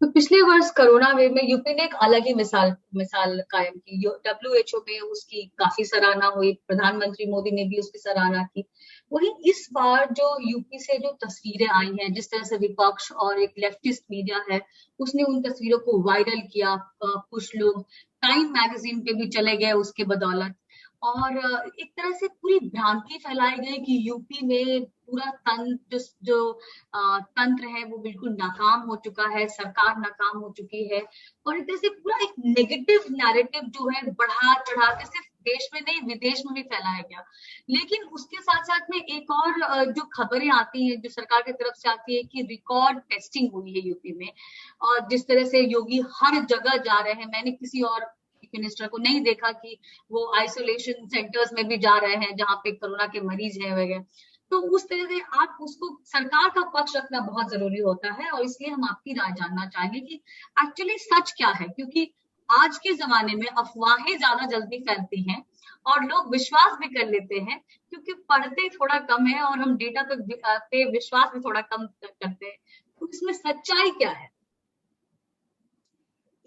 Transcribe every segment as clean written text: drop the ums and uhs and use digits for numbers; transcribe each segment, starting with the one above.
तो पिछले वर्ष कोरोना वेव में यूपी ने एक अलग ही मिसाल मिसाल कायम की। डब्ल्यूएचओ में उसकी काफी सराहना हुई, प्रधानमंत्री मोदी ने भी उसकी सराहना की। वहीं इस बार जो यूपी से जो तस्वीरें आई हैं, जिस तरह से विपक्ष और एक लेफ्टिस्ट मीडिया है, उसने उन तस्वीरों को वायरल किया। कुछ लोग टाइम मैगजीन पे भी चले गए उसके बदौलत। और एक तरह से पूरी भ्रांति फैलाई गई कि यूपी में पूरा तंत्र जो तंत्र है वो बिल्कुल नाकाम हो चुका है, सरकार नाकाम हो चुकी है। और एक तरह से पूरा एक नेगेटिव नैरेटिव जो है बढ़ा चढ़ा के सिर्फ देश में नहीं विदेश में भी फैलाया गया। लेकिन उसके साथ साथ में एक और जो खबरें आती हैं, जो सरकार की तरफ से आती है कि रिकॉर्ड टेस्टिंग हुई है यूपी में। और जिस तरह से योगी हर जगह जा रहे हैं, मैंने किसी और मिनिस्टर को नहीं देखा कि वो आइसोलेशन सेंटर्स में भी जा रहे हैं जहां पे कोरोना के मरीज हैं वगैरह। तो उस तरह से आप उसको सरकार का पक्ष रखना बहुत जरूरी होता है, और इसलिए हम आपकी राय जानना चाहेंगे कि एक्चुअली सच क्या है। क्योंकि आज के जमाने में अफवाहें ज्यादा जल्दी फैलती हैं और लोग विश्वास भी कर लेते हैं, क्योंकि पढ़ते थोड़ा कम है और हम डेटा पे विश्वास भी थोड़ा कम करते हैं। तो इसमें सच्चाई क्या है?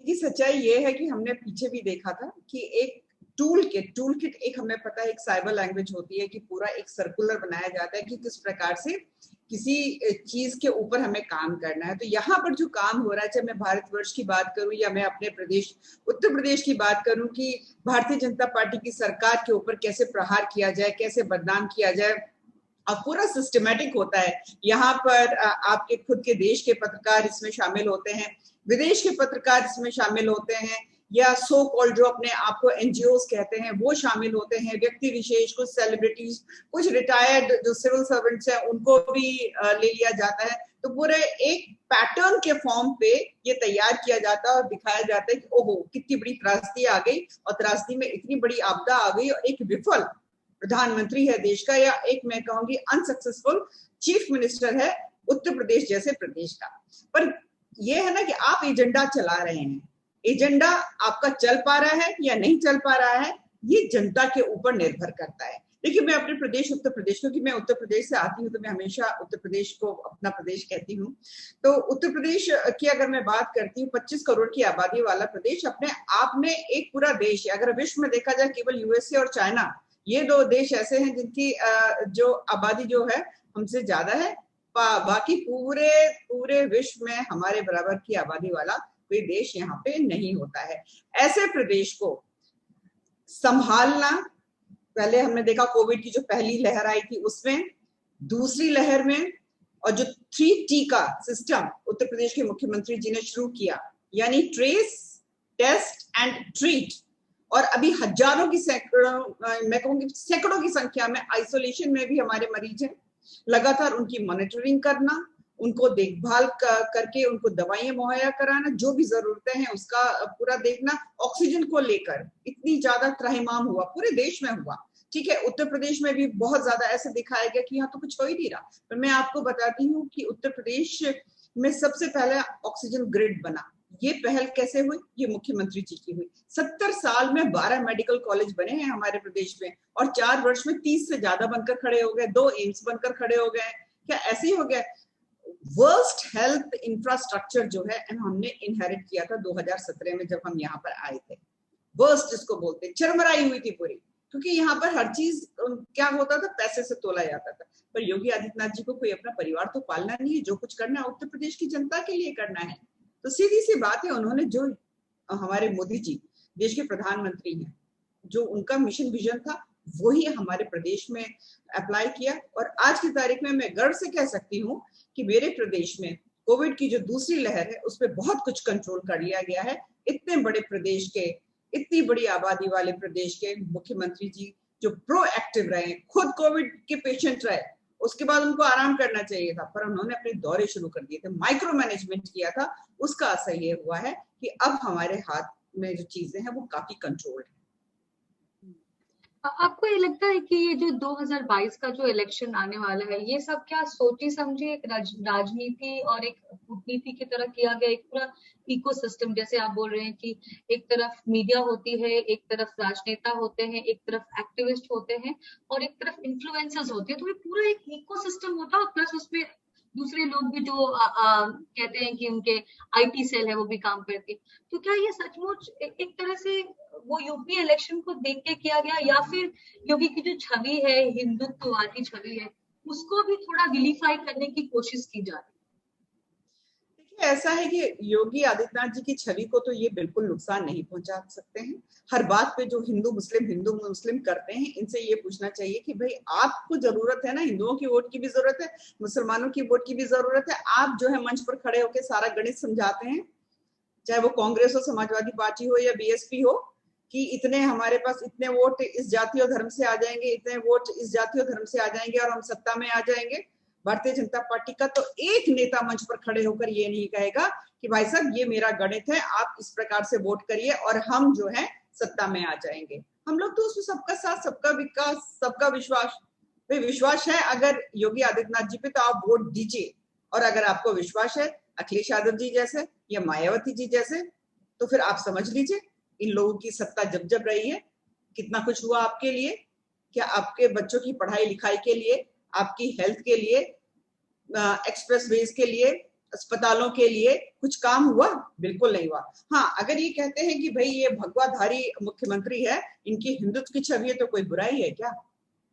ये सच्चाई ये है कि हमने पीछे भी देखा था कि एक टूल किट एक हमें पता है एक साइबर लैंग्वेज होती है कि पूरा एक सर्कुलर बनाया जाता है कि किस प्रकार से किसी चीज के ऊपर हमें काम करना है। तो यहाँ पर जो काम हो रहा है, चाहे मैं भारतवर्ष की बात करूं या मैं अपने प्रदेश उत्तर प्रदेश की बात करूं, कि भारतीय जनता पार्टी की सरकार के ऊपर कैसे प्रहार किया जाए, कैसे बदनाम किया जाए, अब पूरा सिस्टमेटिक होता है। यहाँ पर आपके खुद के देश के पत्रकार इसमें शामिल होते हैं, विदेश के पत्रकार इसमें शामिल होते हैं, या सो कॉल्ड जो अपने आप को एनजीओस कहते हैं वो शामिल होते हैं, व्यक्ति विशेष, कुछ सेलिब्रिटीज, कुछ रिटायर्ड जो सिविल सर्वेंट्स हैं उनको भी ले लिया जाता है। तो पूरे एक पैटर्न के फॉर्म पे ये तैयार किया जाता है और दिखाया जाता है कि ओहो कितनी बड़ी त्रासदी आ गई, और त्रासदी में इतनी बड़ी आपदा आ गई, और एक विफल प्रधानमंत्री है देश का, या एक मैं कहूंगी अनसक्सेसफुल चीफ मिनिस्टर है उत्तर प्रदेश जैसे प्रदेश का। पर यह है ना कि आप एजेंडा चला रहे हैं, एजेंडा आपका चल पा रहा है या नहीं चल पा रहा है, ये जनता के ऊपर निर्भर करता है। देखिए मैं अपने प्रदेश उत्तर प्रदेश, क्योंकि मैं उत्तर प्रदेश से आती हूँ तो मैं हमेशा उत्तर प्रदेश को अपना प्रदेश कहती हूँ। तो उत्तर प्रदेश की अगर मैं बात करती हूँ, 25 करोड़ की आबादी वाला प्रदेश अपने आप में एक पूरा देश है। अगर विश्व में देखा जाए केवल यूएसए और चाइना, ये दो देश ऐसे हैं जिनकी जो आबादी जो है हमसे ज्यादा है। बाकी पूरे पूरे विश्व में हमारे बराबर की आबादी वाला कोई देश यहाँ पे नहीं होता है। ऐसे प्रदेश को संभालना, पहले हमने देखा कोविड की जो पहली लहर आई थी उसमें, दूसरी लहर में, और जो 3T का सिस्टम उत्तर प्रदेश के मुख्यमंत्री जी ने शुरू किया, यानी ट्रेस, टेस्ट एंड ट्रीट, और अभी हजारों की सैकड़ों, मैं कहूंगी सैकड़ों की संख्या में आइसोलेशन में भी हमारे मरीज हैं। लगातार उनकी मॉनिटरिंग करना, उनको देखभाल करके उनको दवाइयां मुहैया कराना, जो भी जरूरतें हैं उसका पूरा देखना। ऑक्सीजन को लेकर इतनी ज्यादा त्राहिमाम हुआ, पूरे देश में हुआ, ठीक है, उत्तर प्रदेश में भी बहुत ज्यादा ऐसे दिखाया गया कि यहाँ तो कुछ हो ही नहीं रहा। पर मैं आपको बताती हूँ कि उत्तर प्रदेश में सबसे पहले ऑक्सीजन ग्रिड बना। ये पहल कैसे हुई? ये मुख्यमंत्री जी की हुई। 70 साल में 12 मेडिकल कॉलेज बने हैं हमारे प्रदेश में, और 4 वर्ष में 30 से ज्यादा बनकर खड़े हो गए, 2 एम्स बनकर खड़े हो गए। क्या ऐसे ही हो गया? वर्स्ट हेल्थ इंफ्रास्ट्रक्चर जो है हमने इनहेरिट किया था 2017 में जब हम यहाँ पर आए थे। वर्स्ट जिसको बोलते हैं, चरमराई हुई थी पूरी, क्योंकि यहाँ पर हर चीज क्या होता था, पैसे से तोला जाता था। पर योगी आदित्यनाथ जी को कोई अपना परिवार तो पालना नहीं है, जो कुछ करना है उत्तर प्रदेश की जनता के लिए करना है। तो सीधी सी बात है, उन्होंने जो हमारे मोदी जी देश के प्रधानमंत्री हैं, जो उनका मिशन विजन था वही हमारे प्रदेश में अप्लाई किया। और आज की तारीख में मैं गर्व से कह सकती हूँ कि मेरे प्रदेश में कोविड की जो दूसरी लहर है उस पर बहुत कुछ कंट्रोल कर लिया गया है। इतने बड़े प्रदेश के, इतनी बड़ी आबादी वाले प्रदेश के मुख्यमंत्री जी जो प्रोएक्टिव रहे, खुद कोविड के पेशेंट रहे, उसके बाद उनको आराम करना चाहिए था पर उन्होंने अपने दौरे शुरू कर दिए थे, माइक्रो मैनेजमेंट किया था। उसका असर ये हुआ है कि अब हमारे हाथ में जो चीजें हैं वो काफी कंट्रोल्ड है। आपको ये लगता है कि ये जो 2022 का जो इलेक्शन आने वाला है, ये सब क्या सोची समझी एक राजनीति और एक कूटनीति की तरह किया गया, एक पूरा इकोसिस्टम, जैसे आप बोल रहे हैं कि एक तरफ मीडिया होती है, एक तरफ राजनेता होते हैं, एक तरफ एक्टिविस्ट होते हैं और एक तरफ इन्फ्लुएंसर्स होते हैं, तो ये पूरा एक इकोसिस्टम होता है, प्लस उसमें दूसरे लोग भी जो कहते हैं कि उनके आईटी सेल है वो भी काम करती है। तो क्या ये सचमुच एक तरह से वो यूपी इलेक्शन को देख के किया गया, या फिर योगी की जो छवि है, हिंदुत्ववादी छवि है, उसको भी थोड़ा विलीफाई करने की कोशिश की जा रही है? ऐसा है कि योगी आदित्यनाथ जी की छवि को तो ये बिल्कुल नुकसान नहीं पहुंचा सकते हैं। हर बात पे जो हिंदू मुस्लिम करते हैं, इनसे ये पूछना चाहिए कि भाई आपको जरूरत है ना, हिंदुओं की वोट की भी जरूरत है, मुसलमानों की वोट की भी जरूरत है। आप जो है मंच पर खड़े होकर सारा गणित समझाते हैं, चाहे वो कांग्रेस हो, समाजवादी पार्टी हो या बीएसपी हो, कि इतने हमारे पास इतने वोट इस जाति और धर्म से आ जाएंगे, इतने वोट इस जाति और धर्म से आ जाएंगे और हम सत्ता में आ जाएंगे। भारतीय जनता पार्टी का तो एक नेता मंच पर खड़े होकर ये नहीं कहेगा कि भाई साहब ये मेरा गणित है, आप इस प्रकार से वोट करिए और हम जो है सत्ता में आ जाएंगे। हम लोग तो उसमें सबका साथ, सबका विकास, सबका विश्वास, भाई विश्वास है अगर योगी आदित्यनाथ जी पे तो आप वोट दीजिए, और अगर आपको विश्वास है अखिलेश यादव जी जैसे या मायावती जी जैसे, तो फिर आप समझ लीजिए इन लोगों की सत्ता जब जब रही है कितना कुछ हुआ आपके लिए। क्या आपके बच्चों की पढ़ाई लिखाई के लिए, आपकी हेल्थ के लिए, एक्सप्रेस वेज के लिए, अस्पतालों के लिए कुछ काम हुआ? बिल्कुल नहीं हुआ। हाँ, अगर ये कहते हैं कि भाई ये भगवाधारी मुख्यमंत्री है, इनकी हिंदुत्व की छवि है, तो कोई बुराई है क्या?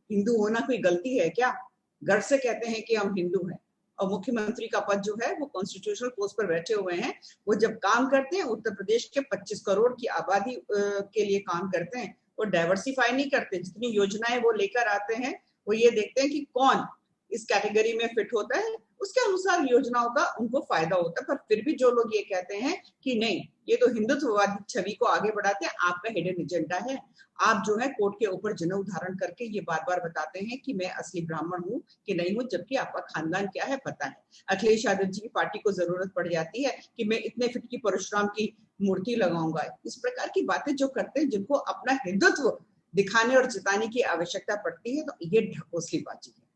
हिंदू होना कोई गलती है क्या? गर्व से कहते हैं कि हम हिंदू हैं। और मुख्यमंत्री का पद जो है वो कॉन्स्टिट्यूशनल पोस्ट पर बैठे हुए हैं, वो जब काम करते हैं उत्तर प्रदेश के 25 करोड़ की आबादी के लिए काम करते हैं। वो डाइवर्सिफाई नहीं करते, जितनी योजनाएं वो लेकर आते हैं वो ये देखते हैं कि कौन इस कैटेगरी में फिट होता है, उसके अनुसार योजनाओं का उनको फायदा होता है। पर फिर भी जो लोग ये कहते हैं कि नहीं ये तो हिंदुत्ववादी छवि को आगे बढ़ाते हैं, आपका हिडन एजेंडा है। आप जो है कोर्ट के ऊपर जनेऊ धारण करके ये बार बार बताते हैं कि मैं असली ब्राह्मण हूँ कि नहीं हूँ, जबकि आपका खानदान क्या है पता है। अखिलेश यादव जी की पार्टी को जरूरत पड़ जाती है कि मैं इतने फिट की परशुराम की मूर्ति लगाऊंगा। इस प्रकार की बातें जो करते हैं, जिनको अपना हिंदुत्व दिखाने और जिताने की आवश्यकता पड़ती है, तो ये ढकोसली बाजी है।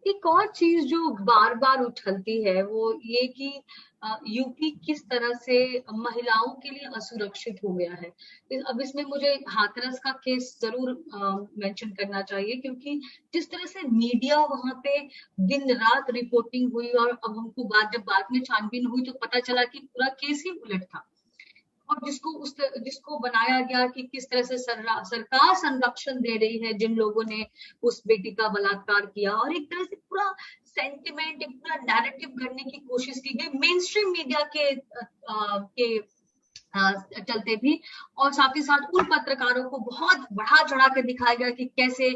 एक और चीज जो बार बार उछलती है वो ये कि यूपी किस तरह से महिलाओं के लिए असुरक्षित हो गया है। अब इसमें मुझे हाथरस का केस जरूर मेंशन करना चाहिए, क्योंकि जिस तरह से मीडिया वहां पे दिन रात रिपोर्टिंग हुई, और अब हमको जब बाद में छानबीन हुई तो पता चला कि पूरा केस ही उलट था। और जिसको बनाया गया कि किस तरह से सरकार संरक्षण दे रही है जिन लोगों ने उस बेटी का बलात्कार किया, और एक तरह से पूरा सेंटिमेंट, एक पूरा नैरेटिव करने की कोशिश की गई मेन स्ट्रीम मीडिया के चलते भी। और साथ ही साथ उन पत्रकारों को बहुत बढ़ा चढ़ा कर दिखाया गया कि कैसे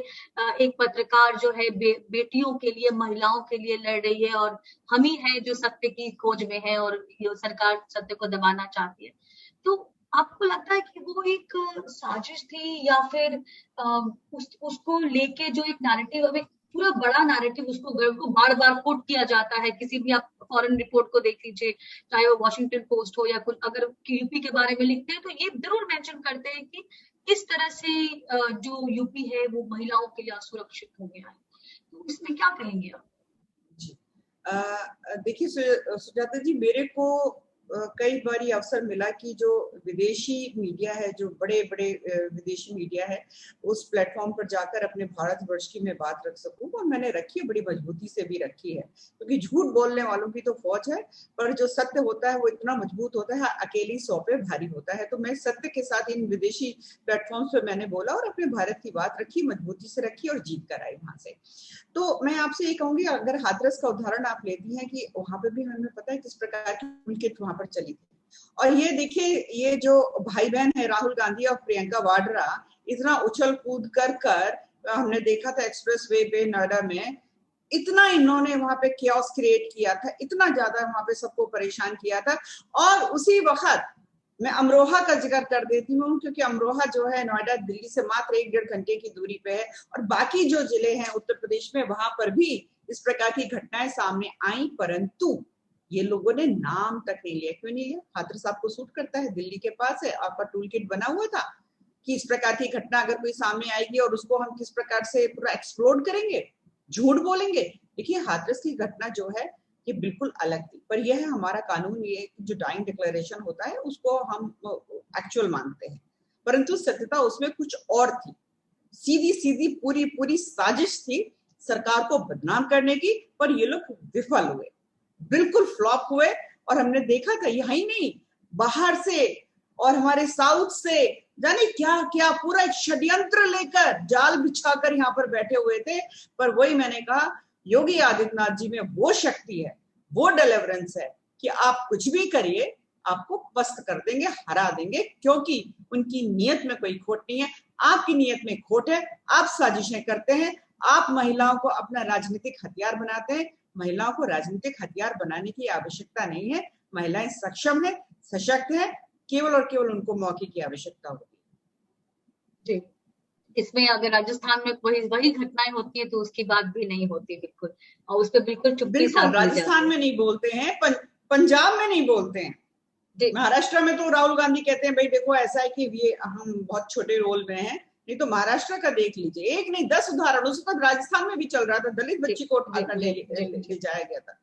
एक पत्रकार जो है बेटियों के लिए, महिलाओं के लिए लड़ रही है, और हम ही है जो सत्य की खोज में है, और ये सरकार सत्य को दबाना चाहती है। तो आपको लगता है कि वो एक साजिश थी, या फिर उसको लेके जो एक नैरेटिव, अब एक पूरा बड़ा नैरेटिव उसको बार बार कोट किया जाता है। किसी भी आप फॉरेन रिपोर्ट को देख लीजिए, चाहे वो वॉशिंगटन पोस्ट हो या कुछ, अगर यूपी के बारे में लिखते हैं तो ये जरूर मेंशन करते हैं कि किस तरह से जो यूपी है वो महिलाओं के लिए असुरक्षित हो गया है। तो इसमें क्या कहेंगे आप? जी, देखिए सुजाता जी, मेरे को कई बार ये अवसर मिला कि जो विदेशी मीडिया है, जो बड़े बड़े विदेशी मीडिया है, उस प्लेटफॉर्म पर जाकर अपने भारतवर्ष की मैं बात रख सकूं, और मैंने रखी है, बड़ी मजबूती से भी रखी है, क्योंकि झूठ बोलने वालों की तो फौज है, पर जो सत्य होता है वो इतना मजबूत होता है, अकेली 100 पे भारी होता है। तो मैं सत्य के साथ इन विदेशी प्लेटफॉर्म्स पे मैंने बोला और अपने भारत की बात रखी, मजबूती से रखी और जीत कर आई वहां से। तो मैं आपसे ये कहूंगी, अगर हाथरस का उदाहरण आप लेती हैं कि वहां पे भी हमें पता है किस प्रकार की टूलकिट वहां पर चली थी। और ये देखिए, ये जो भाई बहन है राहुल गांधी और प्रियंका वाड्रा, इतना उछल कूद कर हमने देखा था एक्सप्रेस वे पे नोएडा में, इतना इन्होंने वहां पे क्योस क्रिएट किया था, इतना ज्यादा वहां पे सबको परेशान किया था। और उसी वक्त मैं अमरोहा का जिक्र कर देती हूँ, क्योंकि अमरोहा जो है नोएडा दिल्ली से मात्र 1-1.5 घंटे की दूरी पे है, और बाकी जो जिले हैं उत्तर प्रदेश में वहां पर भी इस प्रकार की घटनाएं सामने आई, परंतु ये लोगों ने नाम तक नहीं लिया। क्यों नहीं लिया? हाथरस आपको सूट करता है, दिल्ली के पास है, आपका टूल किट बना हुआ था कि इस प्रकार की घटना अगर कोई सामने आएगी और उसको हम किस प्रकार से पूरा एक्सप्लोड करेंगे, झूठ बोलेंगे। देखिए, हाथरस की घटना जो है ये बिल्कुल अलग थी, पर यह है हमारा कानून, ये जो डाइंग डिक्लेरेशन होता है उसको हम एक्चुअल मानते हैं, परंतु सत्यता उसमें कुछ और थी। सीधी सीधी पूरी पूरी साजिश थी, सरकार को बदनाम करने की, पर ये लोग विफल हुए, बिल्कुल फ्लॉप हुए। और हमने देखा था, यहाँ ही नहीं, बाहर से और हमारे साउथ से जाने क्या क्या पूरा एक षड्यंत्र लेकर, जाल बिछाकर यहाँ पर बैठे हुए थे। पर वही मैंने कहा, योगी आदित्यनाथ जी में वो शक्ति है, वो डिलीवरेंस है कि आप कुछ भी करिए, आपको पस्त कर देंगे, हरा देंगे, क्योंकि उनकी नीयत में कोई खोट नहीं है। आपकी नीयत में खोट है, आप साजिशें करते हैं, आप महिलाओं को अपना राजनीतिक हथियार बनाते हैं। महिलाओं को राजनीतिक हथियार बनाने की आवश्यकता नहीं है। महिलाएं सक्षम है, सशक्त है, केवल और केवल उनको मौके की आवश्यकता होती है। जी, इसमें अगर राजस्थान में वही घटनाएं होती है तो उसकी बात भी नहीं होती बिल्कुल, और उस पर बिल्कुल चुप्पी साध ली जाती है। राजस्थान में नहीं बोलते हैं, पंजाब में नहीं बोलते हैं, महाराष्ट्र में तो राहुल गांधी कहते हैं भाई देखो ऐसा है कि ये हम बहुत छोटे रोल में हैं। नहीं तो महाराष्ट्र का देख लीजिए, एक नहीं 10 उदाहरण। उस पर राजस्थान में भी चल रहा था, दलित बच्ची को उठाकर ले जाया गया था,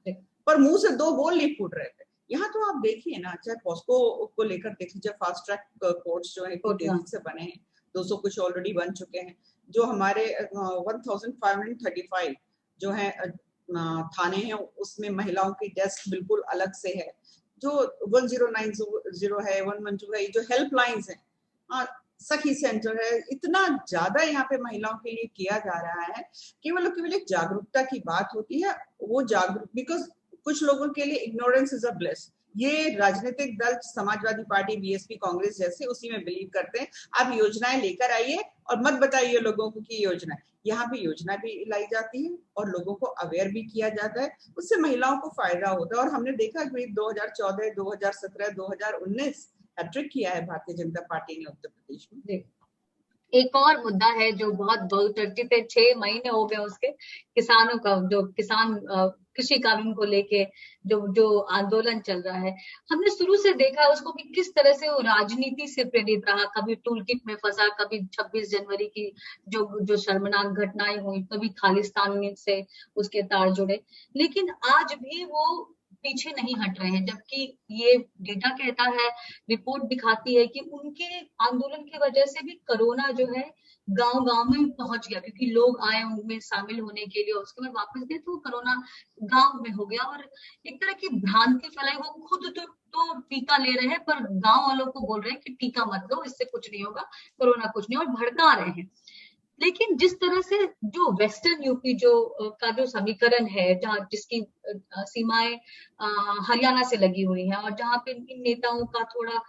पर मुंह से 2 बोल नहीं फूट रहे थे। यहाँ तो आप देखिए ना, चाहे पॉस्को को लेकर देख लीजिए, फास्ट ट्रैक कोर्ट्स जो है तेजी से बने हैं, 200 कुछ ऑलरेडी बन चुके हैं। जो हमारे 1535 जो है थाने हैं, उसमें महिलाओं की डेस्क बिल्कुल अलग से है। जो 1090 है, 112 है, जो हेल्पलाइंस है, सखी सेंटर है, इतना ज्यादा यहाँ पे महिलाओं के लिए किया जा रहा है। केवल एक जागरूकता की बात होती है, वो जागरूक, बिकॉज कुछ लोगों के लिए इग्नोरेंस इज अ ब्लेस। ये राजनीतिक दल समाजवादी पार्टी, बीएसपी, कांग्रेस जैसे उसी में बिलीव करते हैं। आप योजनाएं लेकर आइए और मत बताइए लोगों को कि योजना, यहाँ पे योजना भी लाई जाती है और लोगों को अवेयर भी किया जाता है, उससे महिलाओं को फायदा होता है। और हमने देखा कि 2014, 2017, 2019 हैट्रिक किया है भारतीय जनता पार्टी ने उत्तर प्रदेश में। एक और मुद्दा है जो बहुत बहुचर्चित है, 6 महीने हो गए उसके, किसानों का, जो किसान कृषि कानून को लेके जो आंदोलन चल रहा है। हमने शुरू से देखा उसको कि किस तरह से वो राजनीति से प्रेरित रहा, कभी टूल किट में फंसा, कभी 26 जनवरी की जो शर्मनाक घटनाएं हुई, कभी खालिस्तान से उसके तार जुड़े, लेकिन आज भी वो पीछे नहीं हट रहे हैं। जबकि ये डेटा कहता है, रिपोर्ट दिखाती है कि उनके आंदोलन की वजह से भी कोरोना जो है गांव-गांव में पहुंच गया, क्योंकि लोग आए उनमें शामिल होने के लिए, उसके बाद वापस गए तो कोरोना गांव में हो गया। और एक तरह की भ्रांति फैलाई, वो खुद तो टीका ले रहे हैं, पर गांव वालों को बोल रहे हैं कि टीका मत लो, इससे कुछ नहीं होगा, कोरोना कुछ नहीं, और भड़का रहे हैं। लेकिन जिस तरह से जो वेस्टर्न यूपी का जो समीकरण है, जहाँ जिसकी सीमाएं हरियाणा से लगी हुई हैं, और जहाँ पे इन नेताओं का थोड़ा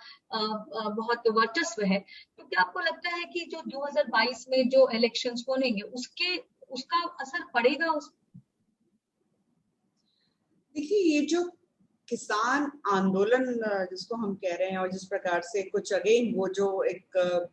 बहुत वर्चस्व है, तो क्या आपको लगता है कि जो 2022 में जो इलेक्शंस होंगे उसका असर पड़ेगा उस? देखिए, ये जो किसान आंदोलन जिसको हम कह रहे हैं, और जिस प्रकार से कुछ अगेन वो जो एक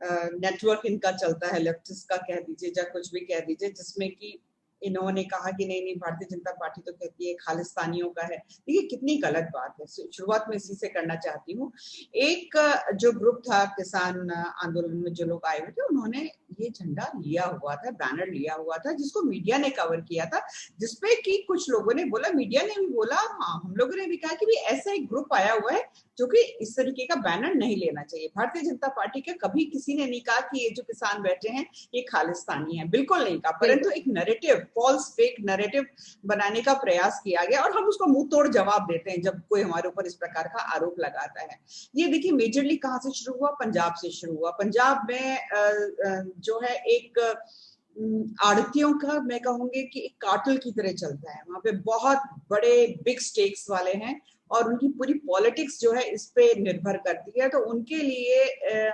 नेटवर्क इनका चलता है, लेफ्टिस्ट का कह दीजिए या कुछ भी कह दीजिए, जिसमें कि इन्होंने कहा कि नहीं भारतीय जनता पार्टी तो कहती है खालिस्तानियों का है। देखिए कितनी गलत बात है। शुरुआत में इसी से करना चाहती हूँ। एक जो ग्रुप था किसान आंदोलन में, जो लोग आए हुए थे, उन्होंने ये झंडा लिया हुआ था, बैनर लिया हुआ था, जिसको मीडिया ने कवर किया था, जिसपे कि कुछ लोगों ने बोला, मीडिया ने भी बोला, हाँ हम लोगों ने भी कहा कि भी ऐसा एक ग्रुप आया हुआ है जो कि इस तरीके का बैनर नहीं लेना चाहिए। भारतीय जनता पार्टी के कभी किसी ने नहीं कहा कि ये जो किसान बैठे हैं ये खालिस्तानी है, बिल्कुल नहीं कहा, परंतु एक नैरेटिव, फॉल्स फेक नैरेटिव बनाने का प्रयास किया गया, और हम उसको मुंह तोड़ जवाब देते हैं जब कोई हमारे ऊपर इस प्रकार का आरोप लगाता है। ये देखिए मेजरली कहाँ से शुरू हुआ? पंजाब से शुरू हुआ। पंजाब में जो है एक आड़तियों का, मैं कहूंगी कि एक कार्टेल की तरह चलता है। वहां पे बहुत बड़े बिग स्टेक्स वाले हैं, और उनकी पूरी पॉलिटिक्स जो है इस पे निर्भर करती है। तो उनके लिए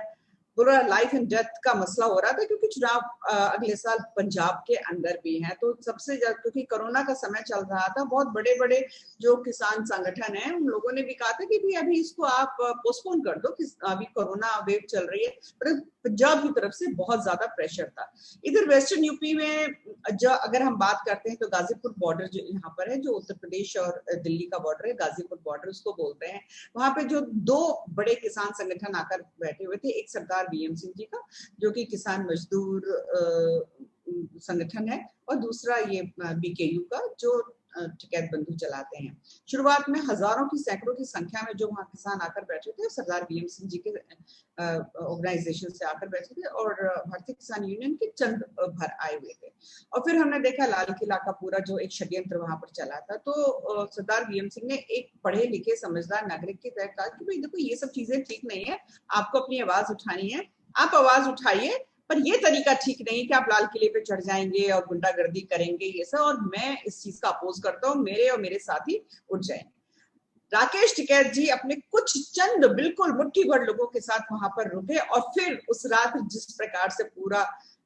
पूरा लाइफ एंड डेथ का मसला हो रहा था, क्योंकि चुनाव अगले साल पंजाब के अंदर भी हैं। तो सबसे ज्यादा, क्योंकि कोरोना का समय चल रहा था, बहुत बड़े बड़े जो किसान संगठन हैं, उन लोगों ने भी कहा था कि भी अभी इसको आप पोस्टपोन कर दो, कि अभी कोरोना वेव चल रही है। पर पंजाब की तरफ से बहुत ज्यादा प्रेशर था। इधर वेस्टर्न यूपी में जो अगर हम बात करते हैं, तो गाजीपुर बॉर्डर जो यहाँ पर है, जो उत्तर प्रदेश और दिल्ली का बॉर्डर है, गाजीपुर बॉर्डर उसको बोलते हैं। वहां पे जो 2 बड़े किसान संगठन आकर बैठे हुए थे, एक सरदार बीएम सिंह जी का, जो कि किसान मजदूर संगठन है, और दूसरा ये बीकेयू का, जो टिकैत बंधु चलाते हैं। शुरुआत में हजारों की सैकड़ों की संख्या में जो वहाँ किसान आकर बैठे थे, सरदार वीएम सिंह जी के ऑर्गेनाइजेशन से आकर बैठे थे और भारतीय किसान यूनियन के चंद भर आए हुए थे। और फिर हमने देखा लाल किला का पूरा जो एक षड्यंत्र वहां पर चला था। तो सरदार वीएम सिंह ने एक पढ़े लिखे समझदार नागरिक की तरह कहा कि भाई देखो ये सब चीजें ठीक नहीं है, आपको अपनी आवाज उठानी है, आप आवाज उठाइए, पर ये तरीका ठीक नहीं है कि आप लाल किले पे चढ़ जाएंगे और गुंडागर्दी करेंगे ये सब, और मैं इस चीज का अपोज करता हूँ, मेरे और मेरे साथी उठ जाएंगे। राकेश टिकैत जी अपने कुछ चंद बिल्कुल मुट्ठी भर लोगों के साथ वहां पर रुके और फिर उस रात जिस प्रकार से पूरा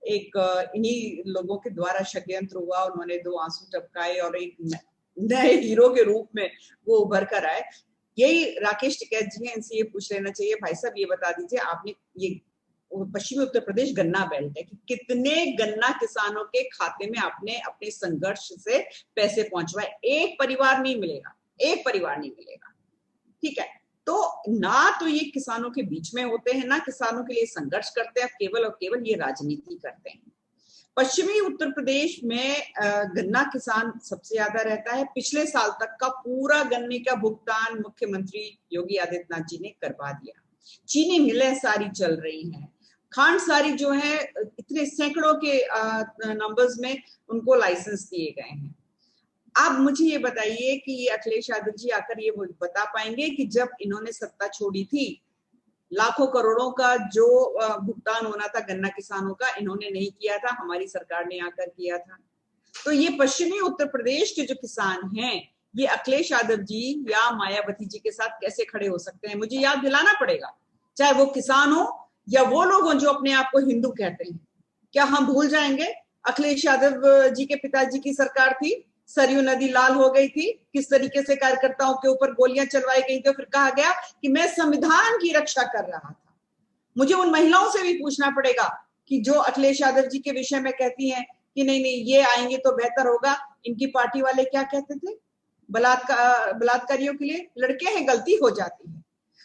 एक इन्हीं लोगों के द्वारा षड्यंत्र हुआ, उन्होंने 2 आंसू टपकाए और एक नए हीरो के रूप में वो उभर कर आए। यही राकेश टिकैत जी हैं, इनसे ये पूछ लेना चाहिए, भाई साहब ये बता दीजिए, आपने ये पश्चिमी उत्तर प्रदेश गन्ना बेल्ट है कि कितने गन्ना किसानों के खाते में आपने अपने संघर्ष से पैसे पहुंचवाए? एक परिवार नहीं मिलेगा, एक परिवार नहीं मिलेगा, ठीक है। तो ना तो ये किसानों के बीच में होते हैं, ना किसानों के लिए संघर्ष करते हैं, केवल और केवल ये राजनीति करते हैं। पश्चिमी उत्तर प्रदेश में गन्ना किसान सबसे ज्यादा रहता है। पिछले साल तक का पूरा गन्ने का भुगतान मुख्यमंत्री योगी आदित्यनाथ जी ने करवा दिया। चीनी मिलें सारी चल रही हैं, खांड सारी जो है इतने सैकड़ों के नंबर्स में उनको लाइसेंस दिए गए हैं। अब मुझे ये बताइए कि ये अखिलेश यादव जी आकर ये बता पाएंगे कि जब इन्होंने सत्ता छोड़ी थी, लाखों करोड़ों का जो भुगतान होना था गन्ना किसानों का, इन्होंने नहीं किया था, हमारी सरकार ने आकर किया था। तो ये पश्चिमी उत्तर प्रदेश के जो किसान हैं, ये अखिलेश यादव जी या मायावती जी के साथ कैसे खड़े हो सकते हैं? मुझे याद दिलाना पड़ेगा, चाहे वो किसान हो या वो लोग हों जो अपने आप को हिंदू कहते हैं। क्या हम भूल जाएंगे अखिलेश यादव जी के पिताजी की सरकार थी, सरयू नदी लाल हो गई थी, किस तरीके से कार्यकर्ताओं के ऊपर गोलियां चलवाई गई थी, फिर कहा गया कि मैं संविधान की रक्षा कर रहा था। मुझे उन महिलाओं से भी पूछना पड़ेगा कि जो अखिलेश यादव जी के विषय में कहती हैं कि नहीं नहीं ये आएंगे तो बेहतर होगा, इनकी पार्टी वाले क्या कहते थे? बलात्कारियों के लिए लड़के हैं, गलती हो जाती है।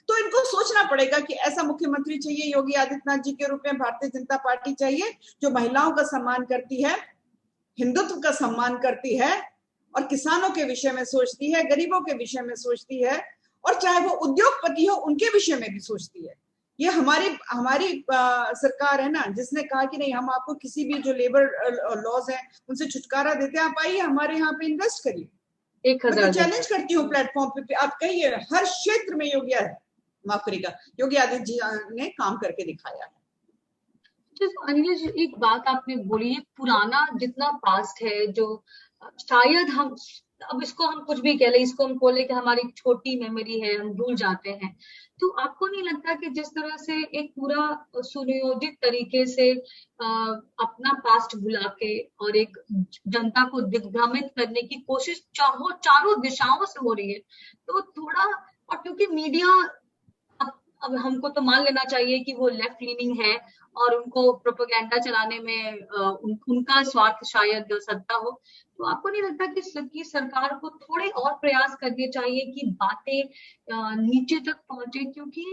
तो इनको सोचना पड़ेगा कि ऐसा मुख्यमंत्री चाहिए योगी आदित्यनाथ जी के रूप में, भारतीय जनता पार्टी चाहिए जो महिलाओं का सम्मान करती है, हिंदुत्व का सम्मान करती है और किसानों के विषय में सोचती है, गरीबों के विषय में सोचती है, और चाहे वो उद्योगपति हो उनके विषय में भी सोचती है। ये हमारी सरकार है ना, जिसने कहा कि नहीं हम आपको किसी भी जो लेबर लॉज हैं उनसे छुटकारा देते हैं, आप आइए हमारे यहाँ पे इन्वेस्ट करिए। 1000 मैं तो चैलेंज करती हूँ प्लेटफॉर्म पे, आप कहिए हर क्षेत्र में योगी आदित्य जी ने काम करके दिखाया है। अनिल जी, एक बात आपने बोली, ये पुराना जितना पास्ट है, जो शायद हम अब इसको हम कुछ भी कह ले, इसको हम बोले कि हमारी छोटी मेमोरी है, हम भूल जाते हैं। तो आपको नहीं लगता कि जिस तरह से एक पूरा सुनियोजित तरीके से अपना पास्ट भुला के और एक जनता को दिग्भ्रमित करने की कोशिश चारों दिशाओं से हो रही है, तो थोड़ा, और क्योंकि मीडिया अब हमको तो मान लेना चाहिए कि वो लेफ्ट लीनिंग है और उनको प्रोपेगेंडा चलाने में उनका स्वार्थ शायद सत्ता हो, तो आपको नहीं लगता कि सरकार को थोड़े और प्रयास करने चाहिए कि बातें नीचे तक पहुंचे? क्योंकि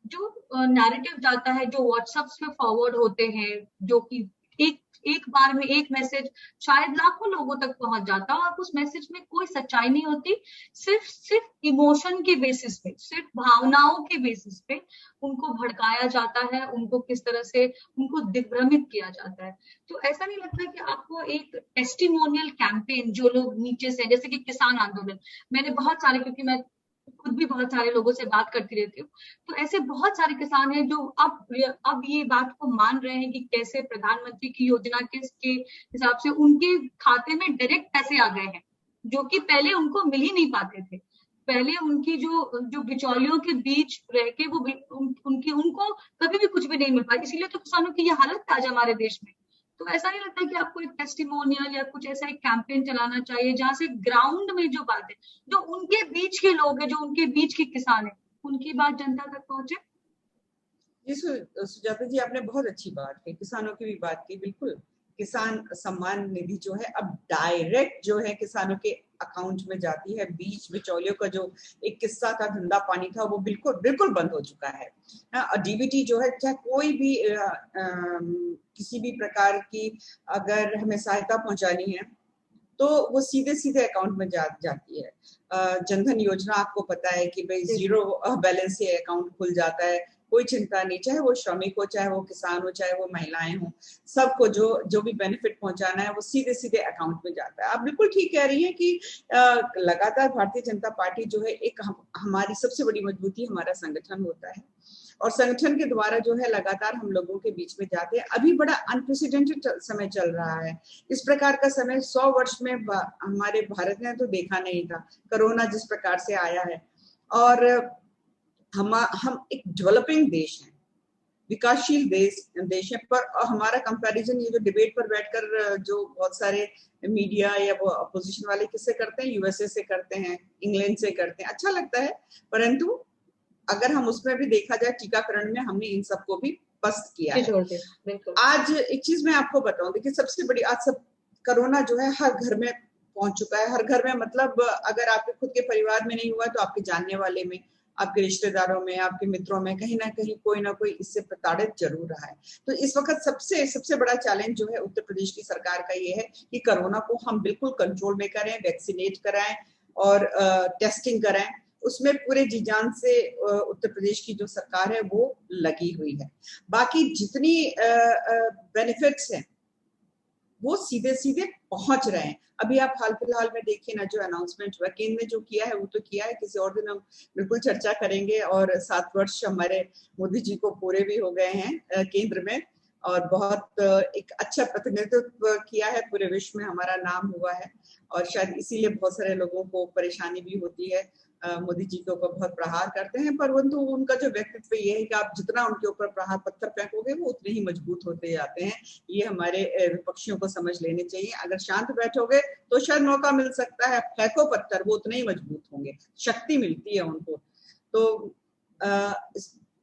जो नैरेटिव जाता है, जो व्हाट्सएप पे फॉरवर्ड होते हैं, जो कि एक बार में एक मैसेज शायद लाखों लोगों तक पहुंच जाता है और उस मैसेज में कोई सच्चाई नहीं होती, सिर्फ इमोशन के बेसिस पे, सिर्फ भावनाओं के बेसिस पे उनको भड़काया जाता है, उनको किस तरह से उनको दिग्भ्रमित किया जाता है। तो ऐसा नहीं लगता कि आपको एक टेस्टिमोनियल कैंपेन, जो लोग नीचे से, जैसे कि किसान आंदोलन, मैंने बहुत सारे, क्योंकि मैं खुद भी बहुत सारे लोगों से बात करती रहती हूँ, तो ऐसे बहुत सारे किसान हैं जो अब ये बात को मान रहे हैं कि कैसे प्रधानमंत्री की योजना के हिसाब से उनके खाते में डायरेक्ट पैसे आ गए हैं, जो कि पहले उनको मिल ही नहीं पाते थे। पहले उनकी जो बिचौलियों के बीच रह के वो उनको कभी भी कुछ भी नहीं मिल पाया, इसीलिए तो किसानों की ये हालत आज हमारे देश में। तो ऐसा नहीं लगता कि आपको एक टेस्टिमोनियल या कुछ ऐसा एक कैंपेन चलाना चाहिए जहां से ग्राउंड में जो बात है, जो उनके बीच के लोग हैं, जो उनके बीच के किसान हैं, उनकी बात जनता तक पहुंचे? जी सुजाता जी, आपने बहुत अच्छी बात की, किसानों की भी बात की। बिल्कुल, किसान सम्मान निधि जो है अब डायरेक्ट जो है किसानों के अकाउंट में जाती है। बीच बिचौलियों का जो एक किस्सा था, धंधा पानी था, वो बिल्कुल बंद हो चुका है। डीबीटी जो है, चाहे कोई भी किसी भी प्रकार की अगर हमें सहायता पहुंचानी है तो वो सीधे सीधे अकाउंट में जाती है। जनधन योजना आपको पता है कि भाई 0 बैलेंस से अकाउंट खुल जाता है, कोई चिंता नहीं, चाहे वो श्रमिक हो, चाहे वो किसान हो, चाहे वो महिलाएं हो, सबको जो जो भी बेनिफिट पहुंचाना है वो सीधे सीधे अकाउंट में जाता है। आप बिल्कुल ठीक कह रही हैं कि लगातार भारतीय जनता पार्टी जो है एक हमारी सबसे बड़ी मजबूती हमारा संगठन होता है, और संगठन के द्वारा जो है लगातार हम लोगों के बीच में जाते हैं। अभी बड़ा अनप्रेसिडेंटेड समय चल रहा है, इस प्रकार का समय 100 वर्ष में हमारे भारत ने तो देखा नहीं था। कोरोना जिस प्रकार से आया है, और हम एक डेवलपिंग देश हैं, विकासशील देश है, पर हमारा कंपैरिजन ये जो डिबेट पर बैठकर जो बहुत सारे मीडिया या वो अपोजिशन वाले किससे करते हैं, यूएसए से करते हैं, इंग्लैंड से करते हैं, अच्छा लगता है, परंतु अगर हम उसमें भी देखा जाए टीकाकरण में हमने इन सबको भी पस्त किया है। आज एक चीज मैं आपको बताऊं, देखिए सबसे बड़ी आज सब कोरोना जो है हर घर में पहुंच चुका है, हर घर में, मतलब अगर आपके खुद के परिवार में नहीं हुआ तो आपके जानने वाले में, आपके रिश्तेदारों में, आपके मित्रों में कहीं ना कोई इससे प्रताड़ित जरूर रहा है। तो इस वक्त सबसे बड़ा चैलेंज जो है उत्तर प्रदेश की सरकार का ये है कि कोरोना को हम बिल्कुल कंट्रोल में करें, वैक्सीनेट कराएं और टेस्टिंग कराएं। उसमें पूरे जी जान से उत्तर प्रदेश की जो सरकार है वो लगी हुई है। बाकी जितनी बेनिफिट्स हैं वो सीधे सीधे पहुंच रहे हैं। अभी आप हाल फिलहाल में देखिए ना, जो अनाउंसमेंट हुआ केंद्र ने जो किया है वो तो किया है, किसी और दिन हम बिल्कुल चर्चा करेंगे। और 7 वर्ष हमारे मोदी जी को पूरे भी हो गए हैं केंद्र में, और बहुत एक अच्छा प्रतिनिधित्व किया है, पूरे विश्व में हमारा नाम हुआ है, और शायद इसीलिए बहुत सारे लोगों को परेशानी भी होती है, मोदी जी के ऊपर बहुत प्रहार करते हैं, परंतु उनका जो व्यक्तित्व ये है कि आप जितना उनके ऊपर प्रहार पत्थर फेंकोगे वो उतने ही मजबूत होते जाते हैं। ये हमारे विपक्षियों को समझ लेने चाहिए। अगर शांत बैठोगे तो शायद मौका मिल सकता है, फेंको पत्थर, वो उतने ही मजबूत होंगे, शक्ति मिलती है उनको। तो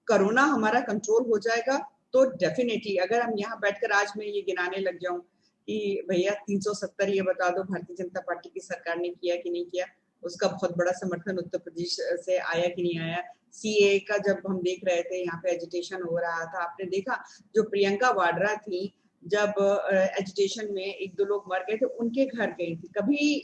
कोरोना हमारा कंट्रोल हो जाएगा तो डेफिनेटली, अगर हम यहाँ बैठकर आज मैं ये गिनाने लग जाऊं कि भैया 370 ये बता दो भारतीय जनता पार्टी की सरकार ने किया कि नहीं किया, उसका बहुत बड़ा समर्थन उत्तर प्रदेश से आया कि नहीं आया। सीए का जब हम देख रहे थे, यहाँ पे एजिटेशन हो रहा था, आपने देखा जो प्रियंका वाड्रा थी, जब एजिटेशन में 1-2 लोग मर गए थे, उनके घर गई थी। कभी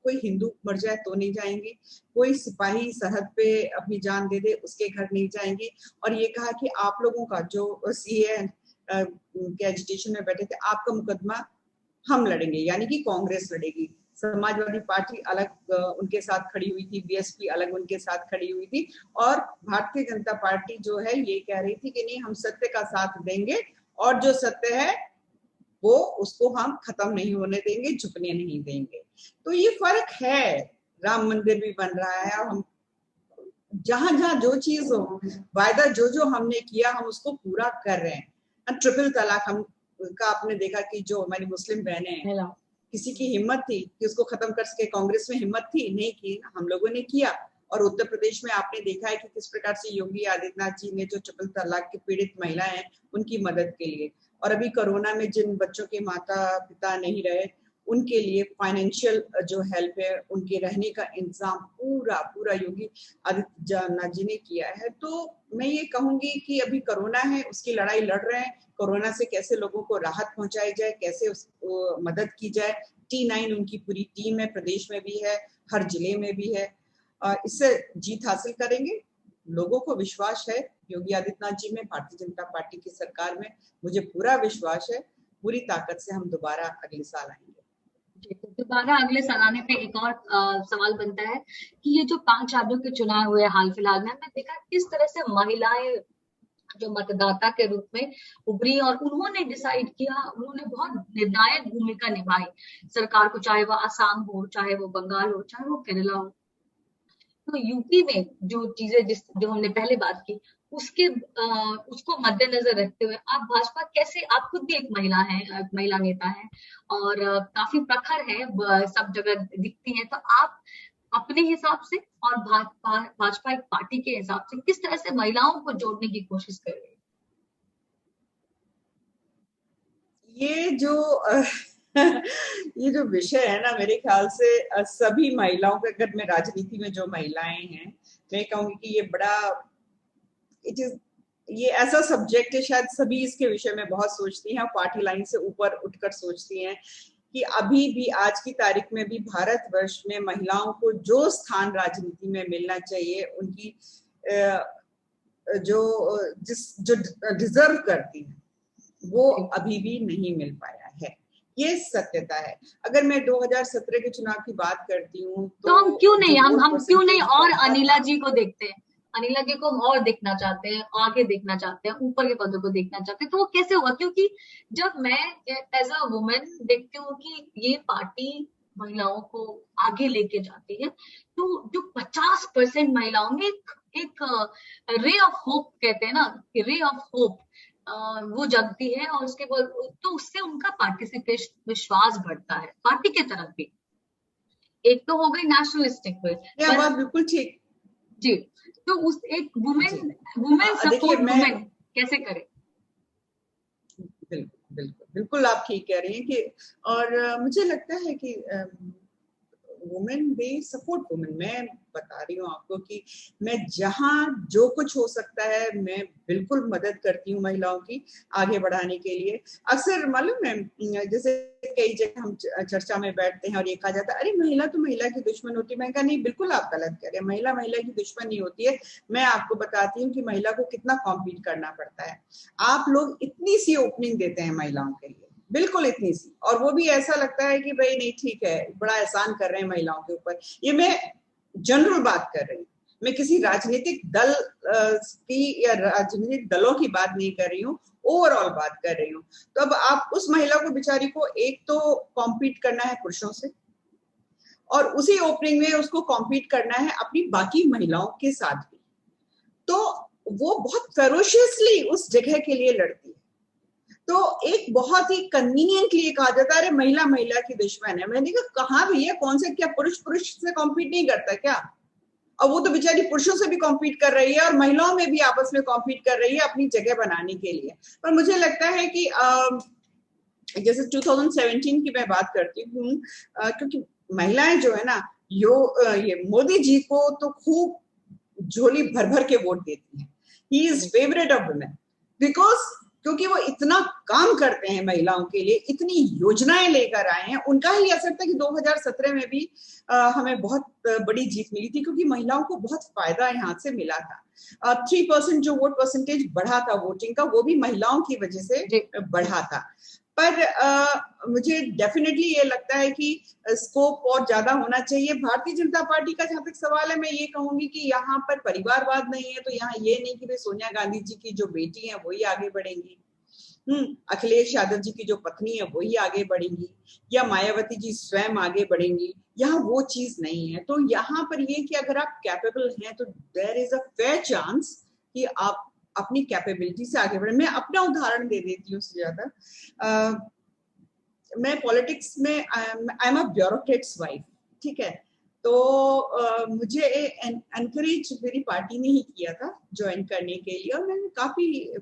कोई हिंदू मर जाए तो नहीं जाएंगे, कोई सिपाही सरहद पे अपनी जान दे दे उसके घर नहीं जाएंगे, और ये कहा कि आप लोगों का जो सीए के एजिटेशन में बैठे थे, आपका मुकदमा हम लड़ेंगे, यानी कि कांग्रेस लड़ेगी। समाजवादी पार्टी अलग उनके साथ खड़ी हुई थी, बीएसपी अलग उनके साथ खड़ी हुई थी, और भारतीय जनता पार्टी जो है ये कह रही थी कि नहीं, हम सत्य का साथ देंगे, और जो सत्य है वो उसको हम खत्म नहीं होने देंगे, झुकने नहीं देंगे। तो ये फर्क है। राम मंदिर भी बन रहा है, और हम जहां जहां जो चीज हो, वायदा जो हमने किया हम उसको पूरा कर रहे हैं। ट्रिपल तलाक हम का आपने देखा कि जो हमारी मुस्लिम बहनें हैं, किसी की हिम्मत थी कि उसको खत्म कर सके, कांग्रेस में हिम्मत थी नहीं की, हम लोगों ने किया। और उत्तर प्रदेश में आपने देखा है कि किस प्रकार से योगी आदित्यनाथ जी ने जो ट्रिपल तलाक की पीड़ित महिलाएं हैं उनकी मदद के लिए, और अभी कोरोना में जिन बच्चों के माता पिता नहीं रहे उनके लिए फाइनेंशियल जो हेल्प है, उनके रहने का इंतजाम पूरा योगी आदित्यनाथ जी ने किया है। तो मैं ये कहूंगी कि अभी कोरोना है, उसकी लड़ाई लड़ रहे हैं, कोरोना से कैसे लोगों को राहत पहुंचाई जाए, कैसे उसको मदद की जाए। T9 उनकी पूरी टीम है, प्रदेश में भी है, हर जिले में भी है, इससे जीत हासिल करेंगे। लोगों को विश्वास है योगी आदित्यनाथ जी में, भारतीय जनता पार्टी की सरकार में, मुझे पूरा विश्वास है, पूरी ताकत से हम दोबारा अगले साल आएंगे। दोबारा अगले साल आने पे एक और सवाल बनता है कि ये जो 5 राज्यों के चुनाव हुए हाल फिलहाल में, हमने देखा किस तरह से महिलाएं जो मतदाता के रूप में उभरी, और उन्होंने डिसाइड किया, उन्होंने बहुत निर्णायक भूमिका निभाई सरकार को, चाहे वो आसाम हो, चाहे वो बंगाल हो, चाहे वो केरला हो। तो यूपी में जो चीजें जो हमने पहले बात की, उसको मद्देनजर रखते हुए आप भाजपा कैसे, आप खुद भी एक महिला हैं, महिला नेता हैं, और काफी प्रखर है, सब जगह दिखती हैं, तो आप अपने हिसाब से और भाजपा एक पार्टी के हिसाब से किस तरह से महिलाओं को जोड़ने की कोशिश कर रही है? ये जो विषय है ना, मेरे ख्याल से सभी महिलाओं के, अगर मैं राजनीति में जो महिलाएं हैं, मैं कहूंगी कि ये ऐसा सब्जेक्ट है, शायद सभी इसके विषय में बहुत सोचती हैं, और पार्टी लाइन से ऊपर उठकर सोचती हैं कि अभी भी आज की तारीख में भी भारतवर्ष में महिलाओं को जो स्थान राजनीति में मिलना चाहिए, उनकी जो डिजर्व करती है, वो अभी भी नहीं मिल पाया है। ये सत्यता है। अगर मैं 2017 के चुनाव की बात करती हूँ तो हम क्यों नहीं और अनिला जी को देखते हैं, अनिला जी को हम और देखना चाहते हैं, आगे देखना चाहते हैं, ऊपर के पदों को देखना चाहते हैं, तो वो कैसे होगा? क्योंकि जब मैं एज अ वुमेन देखती हूँ कि ये पार्टी महिलाओं को आगे लेके जाती है, तो जो 50% महिलाओं में एक रे ऑफ होप कहते हैं ना, रे ऑफ होप वो जगती है, और उसके बाद तो उससे उनका पार्टिसिपेशन विश्वास बढ़ता है पार्टी की तरफ भी। एक तो हो गई नेशनलिस्टिक वे, बात बिल्कुल ठीक जी। तो उस एक वुमेन सपोर्ट वुमेन कैसे करें? बिल्कुल आप ठीक कह रही हैं कि, और मुझे लगता है कि वुमेन दे सपोर्ट वुमेन। मैं बता रही हूँ आपको कि मैं जहाँ जो कुछ हो सकता है मैं बिल्कुल मदद करती हूँ महिलाओं की आगे बढ़ाने के लिए। अक्सर मालूम है, जैसे कई जगह हम चर्चा में बैठते हैं और ये कहा जाता है अरे महिला तो महिला की दुश्मन होती है। मैं कहा नहीं, बिल्कुल आप गलत कह रहे हैं, महिला महिला की दुश्मन नहीं होती है। मैं आपको बताती हूँ कि महिला को कितना कॉम्पीट करना पड़ता है। आप लोग इतनी सी ओपनिंग देते हैं महिलाओं के लिए, बिल्कुल इतनी सी, और वो भी ऐसा लगता है कि भाई नहीं ठीक है, बड़ा एहसान कर रहे हैं महिलाओं के ऊपर। ये मैं जनरल बात कर रही हूँ, मैं किसी राजनीतिक दल की या राजनीतिक दलों की बात नहीं कर रही हूँ, ओवरऑल बात कर रही हूँ। तो अब आप उस महिला को बेचारी को एक तो कॉम्पीट करना है पुरुषों से, और उसी ओपनिंग में उसको कॉम्पीट करना है अपनी बाकी महिलाओं के साथ भी। तो वो बहुत फेरोशियसली उस जगह के लिए लड़ती है। तो एक बहुत ही कन्वीनियंटली कहा जाता है अरे महिला महिला की दुश्मन है। मैंने कहा कहाँ भैया, कौन से, क्या पुरुष पुरुष से कॉम्पीट नहीं करता क्या? और वो तो बेचारी पुरुषों से भी कॉम्पीट कर रही है और महिलाओं में भी आपस में कॉम्पीट कर रही है अपनी जगह बनाने के लिए। पर मुझे लगता है कि जैसे 2017 की मैं बात करती हूँ, क्योंकि महिलाएं जो है ना, ये मोदी जी को तो खूब झोली भर भर के वोट देती हैं। He is favourite of women because क्योंकि वो इतना काम करते हैं महिलाओं के लिए, इतनी योजनाएं लेकर आए हैं। उनका ही असर था कि 2017 में भी हमें बहुत बड़ी जीत मिली थी, क्योंकि महिलाओं को बहुत फायदा यहाँ से मिला था। 3% जो वोट परसेंटेज बढ़ा था वोटिंग का, वो भी महिलाओं की वजह से बढ़ा था। पर मुझे डेफिनेटली ये लगता है कि स्कोप और ज्यादा होना चाहिए। भारतीय जनता पार्टी का जहां तक सवाल है, मैं ये कहूंगी कि यहाँ पर परिवारवाद नहीं है। तो यहाँ ये नहीं कि सोनिया गांधी जी की जो बेटी है वही आगे बढ़ेंगी, अखिलेश यादव जी की जो पत्नी है वही आगे बढ़ेंगी, या मायावती जी स्वयं आगे बढ़ेंगी। यहाँ वो चीज नहीं है। तो यहाँ पर ये कि अगर आप कैपेबल हैं तो there is a fair chance कि आप अपनी कैपेबिलिटी से आगे बढ़े। मैं अपना उदाहरण दे देती हूँ ज्यादा। मैं पॉलिटिक्स में I am a bureaucrats wife, ठीक है। तो मुझे एनकरेज मेरी पार्टी ने ही किया था ज्वाइन करने के लिए, और मैंने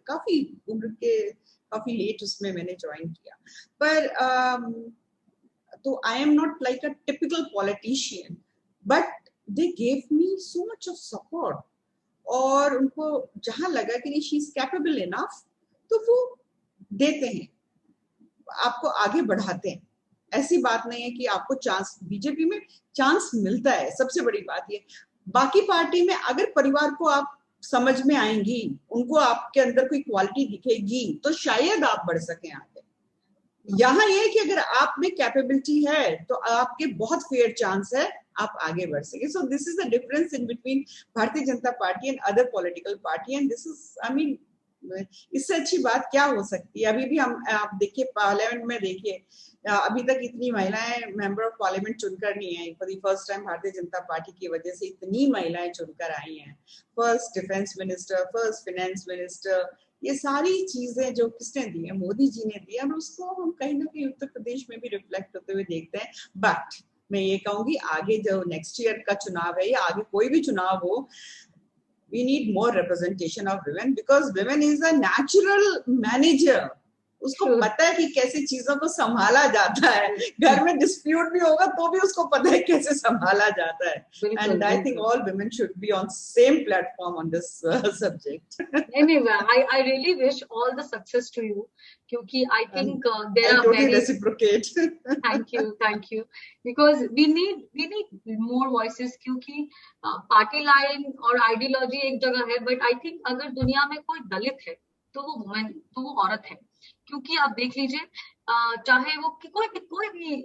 काफी उम्र के काफी लेट उसमें मैंने ज्वाइन किया। पर तो I am not like a typical politician, but they gave me so much of support. और उनको जहां लगा कि नहीं शी इज कैपेबल इनफ, तो वो देते हैं, आपको आगे बढ़ाते हैं। ऐसी बात नहीं है कि आपको चांस, बीजेपी में चांस मिलता है, सबसे बड़ी बात ये। बाकी पार्टी में अगर परिवार को आप समझ में आएंगी, उनको आपके अंदर कोई क्वालिटी दिखेगी, तो शायद आप बढ़ सकें आगे। यहाँ ये कि अगर आप में कैपेबिलिटी है तो आपके बहुत फेयर चांस है आप आगे बढ़ सके। So this is the difference in between Bharatiya Janata party and other political party, and this is, I mean, इससे अच्छी बात क्या हो सकती है। अभी भी हम, आप देखिए पार्लियामेंट में, देखिए अभी तक इतनी महिलाएं मेंबर ऑफ पार्लियामेंट चुनकर नहीं आई। For the first time Bharatiya Janata party की वजह से इतनी महिलाएं चुनकर आई हैं। First defence minister, first finance minister, ये सारी चीजें जो किसने दी है, मोदी जी ने दी है, और उसको हम कहीं ना कहीं उत्तर प्रदेश में भी रिफ्लेक्ट होते हुए देखते हैं। बट मैं ये कहूंगी आगे जो नेक्स्ट ईयर का चुनाव है या आगे कोई भी चुनाव हो, we need more representation of women, because women is a natural manager उसको पता है कि कैसे चीजों को संभाला जाता है, घर में डिस्प्यूट भी होगा तो भी उसको पता है कैसे संभाला जाता है। And I think all women should be on same platform on this subject. Anyway, I really wish all the success to you, क्योंकि I think there are totally many. Reciprocate. Thank you, because we need more voices, क्योंकि party line और ideology एक जगह है, but I think अगर दुनिया में कोई दलित है तो वो वुमेन, तो वो औरत है। क्योंकि आप देख लीजिए, चाहे वो कोई भी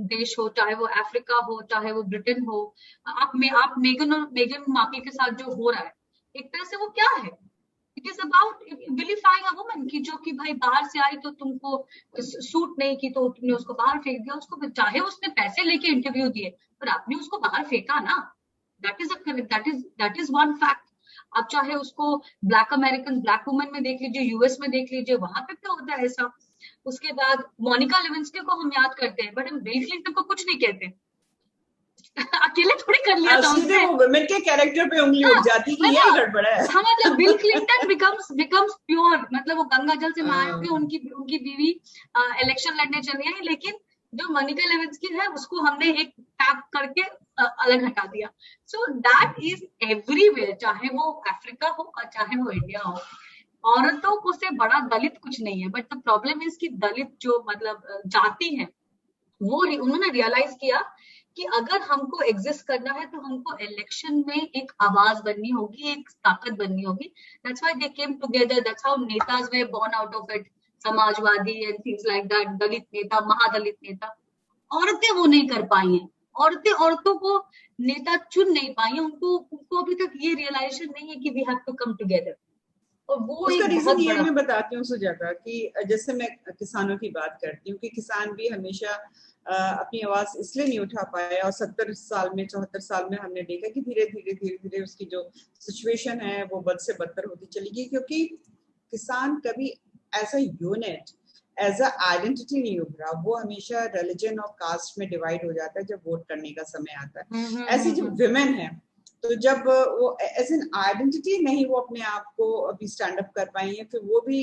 देश हो, चाहे वो अफ्रीका हो, चाहे वो ब्रिटेन हो, आप मेगन मार्कल के साथ जो हो रहा है, एक तरह से वो क्या है, it is about vilifying a woman की, जो कि भाई बाहर से आई तो तुमको सूट नहीं की तो तुमने उसको बाहर फेंक दिया। उसको चाहे उसने पैसे लेके इंटरव्यू दिए, पर आपने उसको बाहर फेंका ना। That is one fact. आप चाहे उसको ब्लैक वुमन में देख लीजिए, यूएस में देख लीजिए, वहां पे क्या होता है ऐसा। उसके बाद मोनिका लेविंस्की को हम याद करते हैं, बट हम बिल क्लिंटन को कुछ नहीं कहते। अकेले थोड़ी कर लिया था उसने। वो वुमेन के कैरेक्टर पे उंगली उठ जाती कि ये गड़बड़ है। हाँ, मतलब बिल क्लिंटन बिकम्स प्योर, मतलब वो गंगा जल से नहाए हुए उनकी बीवी इलेक्शन लड़ने चली आई, लेकिन जो मोनिका लेविंस्की है उसको हमने एक टैप करके अलग हटा दिया। सो दैट इज एवरीवेयर, चाहे वो अफ्रीका हो और चाहे वो इंडिया हो। औरतों को से बड़ा दलित कुछ नहीं है, बट द प्रॉब्लम इज कि दलित जो मतलब जाति है, वो उन्होंने रियलाइज किया कि अगर हमको एग्जिस्ट करना है तो हमको इलेक्शन में एक आवाज बननी होगी, एक ताकत बननी होगी। That's why they came together, that's how नेताज were born out of it, Samajwadi and things like that, Dalit नेता, महादलित नेता। औरतें वो नहीं कर पाई हैं, औरतों को नेता चुन नहीं पाई हैं, उनको अभी तक ये रियलाइजेशन नहीं है कि we have to come together. और वो उसका रीजन ये मैं बताती हूँ सुजाता, कि जैसे मैं किसानों की बात करती हूँ कि किसान भी हमेशा अपनी आवाज इसलिए नहीं उठा पाया, और 74 साल में हमने देखा कि धीरे धीरे उसकी जो सिचुएशन है वो बद से बदतर होती चली गई, क्योंकि किसान कभी as a unit, as a identity नहीं उभरा। वो हमेशा रिलीजन और कास्ट में डिवाइड हो जाता है जब वोट करने का समय आता है। ऐसी जो विमेन है, तो जब वो एज एन आइडेंटिटी नहीं वो अपने आप को अभी स्टैंड अप कर पाई है, फिर वो भी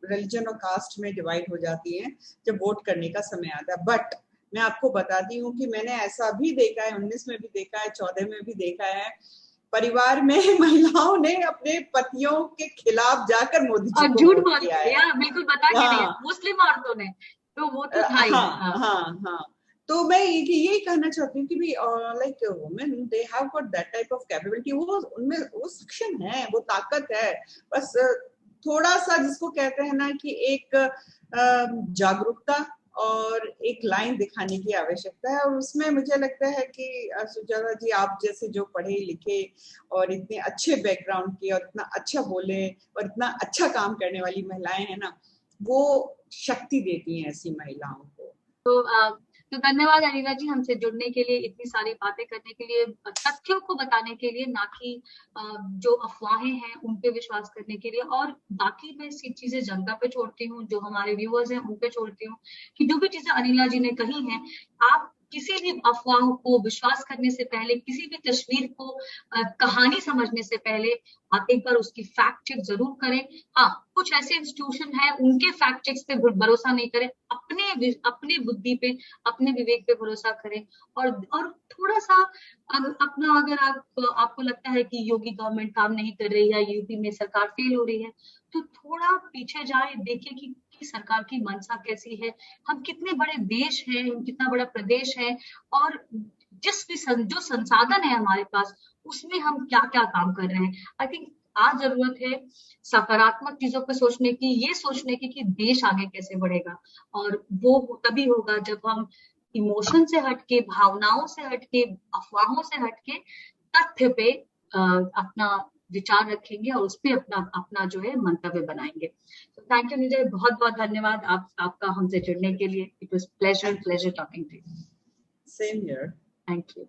रिलीजन और कास्ट में डिवाइड हो जाती है जब वोट करने का समय आता है। बट मैं आपको बताती हूँ कि मैंने ऐसा भी देखा है, 19 में भी देखा है, 14 में भी देखा है, परिवार में महिलाओं ने अपने पतियों के खिलाफ जाकर मोदी जी को झूठ वोट किया है। बिल्कुल बता के नहीं, मुस्लिम औरतों ने, तो वो तो था ही। हाँ। तो मैं यही कहना चाहती हूँ कि भी like women, they have got that type of capability. वो उनमें वो सक्षम है, वो ताकत है, बस थोड़ा सा जिसको कहते हैं ना कि एक जागरूकता और एक लाइन दिखाने की आवश्यकता है। और उसमें मुझे लगता है कि सुजाता जी, आप जैसे जो पढ़े लिखे और इतने अच्छे बैकग्राउंड के और इतना अच्छा बोले और इतना अच्छा काम करने वाली महिलाएं हैं ना, वो शक्ति देती हैं ऐसी महिलाओं को। तो धन्यवाद अनिला जी, हमसे जुड़ने के लिए, इतनी सारी बातें करने के लिए, तथ्यों को बताने के लिए, ना कि जो अफवाहें हैं उन पे विश्वास करने के लिए। और बाकी मैं चीजें जनता पे छोड़ती हूँ, जो हमारे व्यूअर्स हैं उन पे छोड़ती हूँ, कि जो भी चीजें अनिला जी ने कही हैं, आप किसी भी अफवाह को विश्वास करने से पहले, किसी भी तस्वीर को कहानी समझने से पहले आप एक बार उसकी फैक्ट चेक जरूर करें। हाँ, कुछ ऐसे इंस्टीट्यूशन है, उनके फैक्ट चेक्स पे भरोसा नहीं करें, अपने बुद्धि पे, अपने विवेक पे भरोसा करें। और थोड़ा सा अपना, अगर आपको लगता है कि योगी गवर्नमेंट काम नहीं कर रही है, यूपी में सरकार फेल हो रही है, तो थोड़ा पीछे जाए, देखें कि सरकार की मंशा कैसी है, हम कितने बड़े देश हैं, कितना बड़ा प्रदेश है, और जो संसाधन है हमारे पास, उसमें हम क्या क्या काम कर रहे हैं। आई थिंक आज जरूरत है सकारात्मक चीजों पर सोचने की, ये सोचने की कि देश आगे कैसे बढ़ेगा। और वो तभी होगा जब हम इमोशन से हटके, भावनाओं से हटके, अफवाहों से हटके तथ्य पे अपना विचार रखेंगे और उस पर अपना जो है मंतव्य बनाएंगे। तो थैंक यू निजय, बहुत बहुत धन्यवाद आपका हमसे जुड़ने के लिए। It was pleasure talking to you. Same here. Thank you.